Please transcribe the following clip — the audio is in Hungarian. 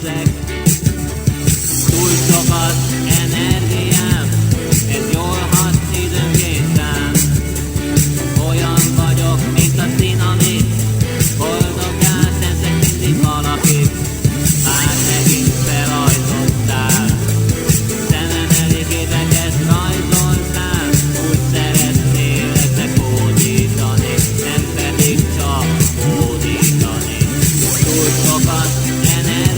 érzek. Túl sok az energiám, ez jól hat időnként rám. Olyan vagyok, mint a dinamit, boldoggá teszek mindig valakit. Már megint felajtottál, szemem elé képeket rajzoltál. Úgy szeretnél lekódítani, nem pedig csak hódítani. Túl sok az energia,